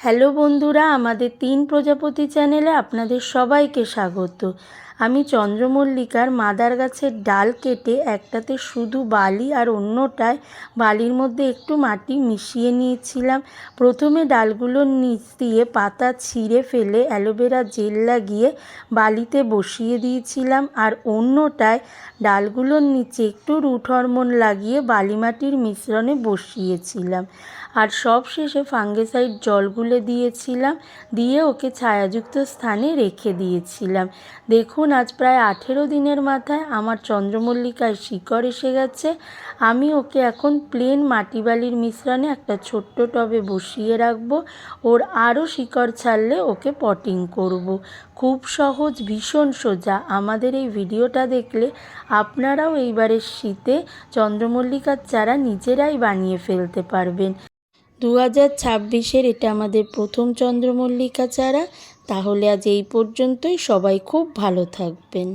Hello বন্ধুরা, আমাদের ৩ প্রজাপতি চ্যানেলে আপনাদের সবাইকে স্বাগত। আমি চন্দ্রমল্লিকার মাদার গাছের ডাল কেটে একটাতে শুধু বালি আর অন্যটায় বালির মধ্যে একটু মাটি মিশিয়ে নিয়েছিলাম। প্রথমে ডালগুলোর নিচ দিয়ে পাতা ছিঁড়ে ফেলে অ্যালোভেরা জেল লাগিয়ে বালিতে বসিয়ে দিয়েছিলাম, আর অন্যটায় ডালগুলোর নিচে একটু রুট হরমোন লাগিয়ে বালি মাটির মিশ্রণে বসিয়েছিলাম। আর সব শেষে ফাঙ্গিসাইড জল গুলে দিয়েছিলাম, দিয়ে ওকে ছায়াযুক্ত স্থানে রেখে দিয়েছিলাম। দেখুন, আজ প্রায় 18 দিনের মাথায় আমার চন্দ্রমল্লিকায় শিকড় এসে গেছে। আমি ওকে এখন প্লেন মাটি বালির মিশ্রণে একটা ছোট্ট টবে বসিয়ে রাখবো। ওর আরও শিকড় ছাড়লে ওকে পটিং করব। খুব সহজ, ভীষণ সোজা। আমাদের এই ভিডিওটা দেখলে আপনারাও এইবারের শীতে চন্দ্রমল্লিকার চারা নিজেরাই বানিয়ে ফেলতে পারবেন। 2026-এর এটা আমাদের প্রথম চন্দ্রমল্লিকা চারা। তাহলে আজ এই পর্যন্তই। সবাই খুব ভালো থাকবেন।